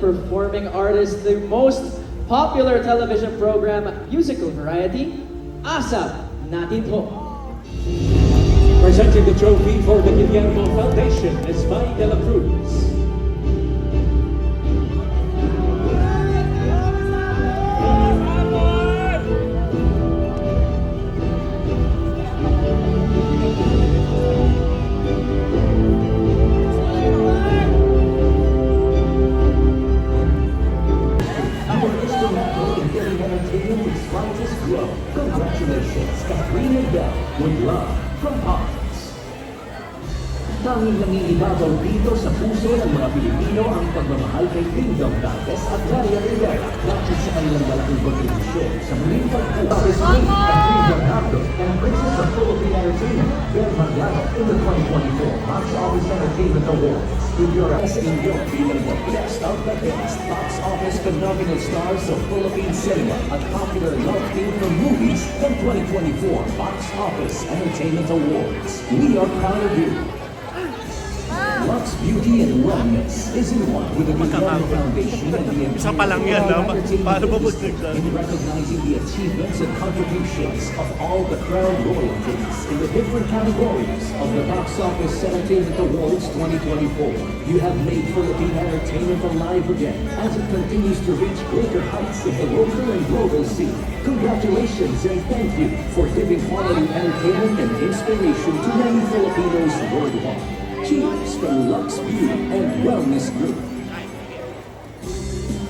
performing artist, the most popular television program, musical variety, ASAP Natin To. Presenting the trophy for the Guillermo Foundation is Mai de la Cruz. Congratulations, Katrina Bell, with love from Pops. Tanging nangingibabaw dito sa puso ng mga Pilipino ang pagmamahal kay Kingdom Dantes at Daria Rivera dahil sa kanilang malaking kontribusyon sa muling pagbuhay ni Catherine Bernardo and Princess of Philippine Entertainment, Bel Mariano, in the 2024 Box Office Entertainment Awards. With your SEO bilang the best of the best box office phenomenal stars of Philippine cinema at popular love theme for movies ng 2024 Box Office Entertainment Awards. We are proud of you. Lux Beauty and Wellness is in one with the Guillermo Foundation and the Isa pa lang yan, no? Paano ba in recognizing the achievements and contributions of all the crown royalties in the different categories of the Box Office Entertainment Awards 2024. You have made Philippine entertainment alive again as it continues to reach greater heights in the local and global scene. Congratulations and thank you for giving quality entertainment and inspiration to many Filipinos worldwide. Cheers from Lux Beauty and Wellness Group.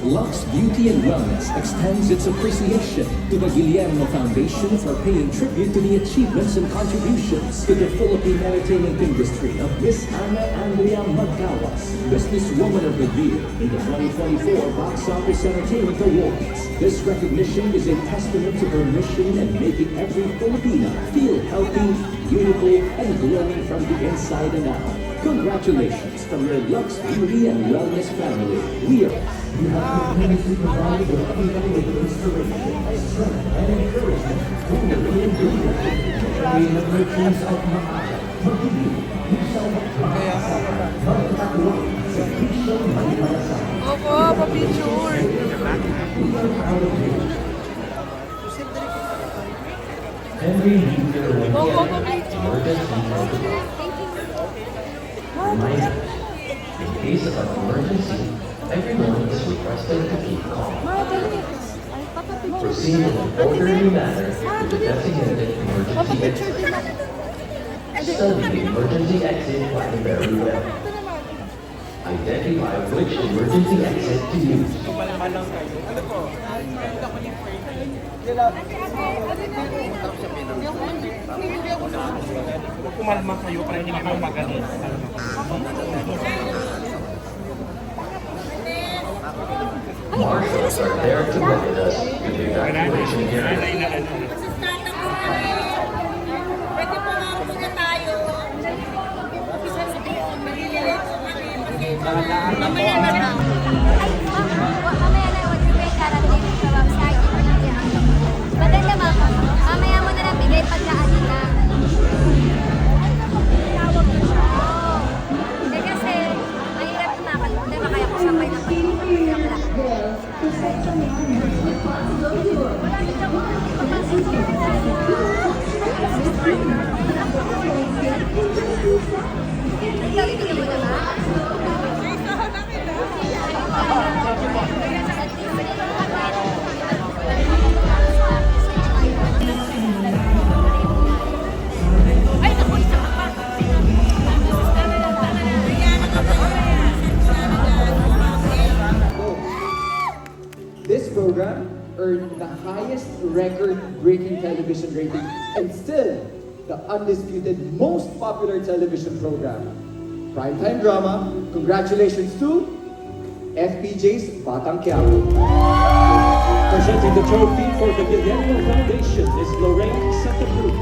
Lux Beauty and Wellness extends its appreciation to the Guillermo Foundation for paying tribute to the achievements and contributions to the Philippine entertainment industry of Miss Ana Andrea Magcawas, Businesswoman of the Year in the 2024 Box Office Entertainment Awards. This recognition is a testament to her mission in making every Filipina feel healthy, beautiful, and glowing from the inside and out. Congratulations from your Lux Beauty and Wellness family. We are. You have continuously provided the people with inspiration, strength, and encouragement to live and do the merchants of Makati. Magiging, Michelle Makati, Magkakawa, sa Michelle Maynilasa. Opo, pa-picture. We are proud of you. Every leader will Opo, get pa-picture. emergency protocol. Reminder, in case of an emergency, everyone is requested to keep calm. Proceed in an orderly manner to the designated emergency exit. Study the emergency exit plan very well. Identify which emergency exit to use. Kumalma kayo para hindi kayo magalit. Marshals are there to guide us to the evacuation area. Pwede po nga muna tayo. Mamaya na lang. Mamaya na, wag yung may karating sa website. Madali naman, mamaya mo na lang bigay pagkaan na. Kasi mahirap tumakal. Hindi ba kaya ko sabay na pagkakalak? This program earned the highest record-breaking television rating and still the undisputed most popular television program. Primetime drama, congratulations to FPJ's Batang Quiapo. Presenting the trophy for the Guillermo Foundation is Lorraine Santa Cruz.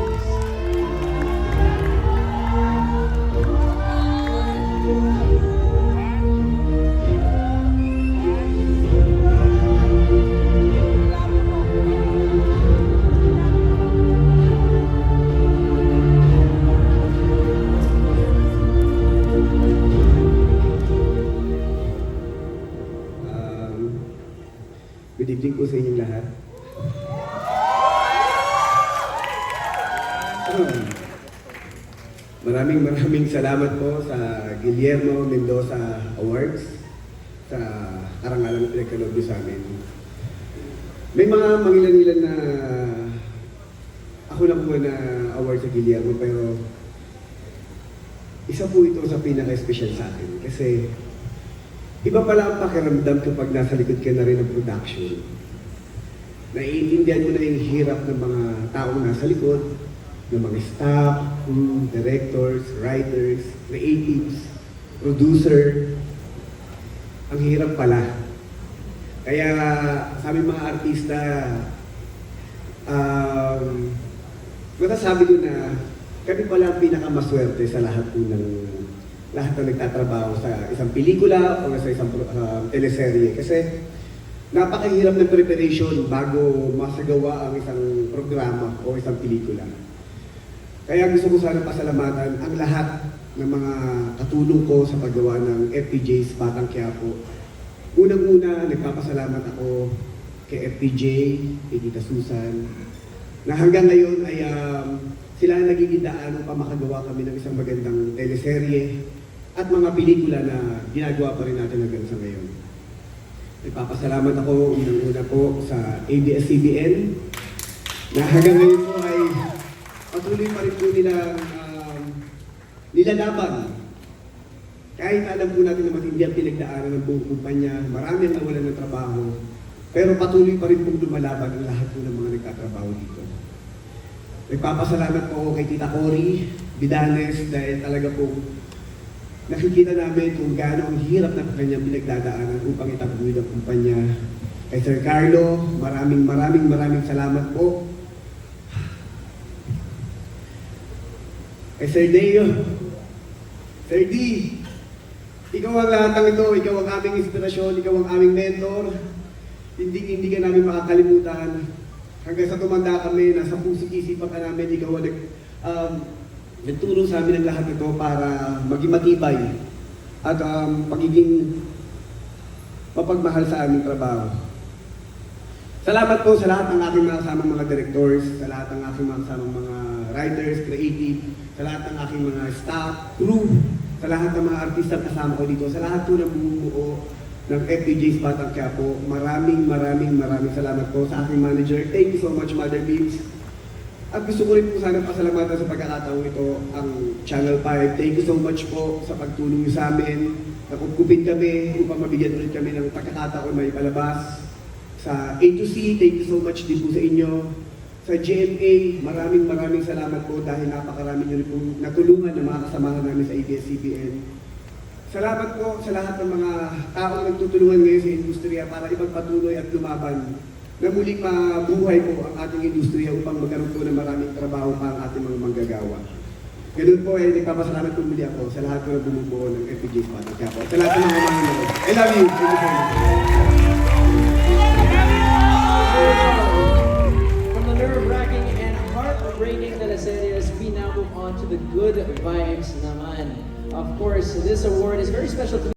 Good evening po sa inyong lahat. Maraming salamat po sa Guillermo Mendoza Awards sa karangalan na pinagkaloob niyo sa amin. May mga mangilan-ilan na ako lang po na award sa Guillermo, pero isa po ito sa pinaka-special sa akin kasi iba pala ang pakiramdam kapag nasa likod ka na rin ng production. Naiintindihan mo na yung hirap ng mga taong nasa likod, ng mga staff, directors, writers, creatives, producer. Ang hirap pala. Kaya sabi mga artista, masasabi ko na kami pala ang pinakamaswerte sa lahat na nagtatrabaho sa isang pelikula o sa isang teleserye. Kasi napakahirap ng preparation bago masagawa ang isang programa o isang pelikula. Kaya gusto ko sana pasalamatan ang lahat ng mga katulong ko sa paggawa ng FPJ's Batang Quiapo. Unang-una, nagpapasalamat ako kay FPJ, kay Tita Susan, na hanggang ngayon ay sila ang nagiging daan upang makagawa kami ng isang magandang teleserye at mga pelikula na ginagawa pa rin natin hanggang sa ngayon. Nagpapasalamat ako unang-una po sa ABS-CBN na hanggang ngayon po ay patuloy pa rin po nilalaban. Kahit alam po natin na matindi ang pinagdaanan ng buong kumpanya, marami ang nawalan ng trabaho, pero patuloy pa rin pong lumalaban ang lahat po ng mga nagtatrabaho dito. Nagpapasalamat po ako kay Tita Cory Vidanes dahil talaga po nakikita namin kung gaano ang hirap na kanyang pinagdadaanan upang itaguloy ang kumpanya. Kay Sir Carlo, maraming salamat po. Kay Sir Deo, Sir D, ikaw ang lahat ng ito, ikaw ang aming inspirasyon, ikaw ang aming mentor. Hindi ka namin makakalimutan. Hanggang sa tumanda kami, nasa puso't isipan ka namin, ikaw ang nagtulong sa amin ang lahat ito para maging matibay at pagiging mapagmahal sa aming trabaho. Salamat po sa lahat ng aking mga kasamang mga directors, sa lahat ng aking mga kasamang mga writers, creative, sa lahat ng aking mga staff, crew, sa lahat ng mga artista kasama ko dito, sa lahat po ng bumubuo ng FPJ's Batang Quiapo. Maraming salamat po sa aking manager. Thank you so much, Mother Beams. At gusto ko rin po sana pasalamatan sa pagkakataong ito ang Channel 5. Thank you so much po sa pagtulong niyo sa amin. Nakupkupin kami upang mabigyan ulit kami ng pagkakataon may palabas. Sa A2C, thank you so much din po sa inyo. Sa GMA, maraming salamat po dahil napakarami niyo rin pong natulungan ng mga kasamahan namin sa ABS-CBN. Salamat po sa lahat ng mga taong nagtutulungan ngayon sa industriya para ipagpatuloy at lumaban na muling mabuhay po ang ating industriya upang magkaroon po ng maraming trabaho pa ang ating mga manggagawa. Ganun po nagpapasalamat po muli ako sa lahat po na bumubuo ng FPJ's Batang Quiapo. Sa lahat ng mga manonood. I love you! Thank you so much. From the nerve-wracking and heart-breaking teleseries, we now move on to the good vibes naman. Of course, this award is very special to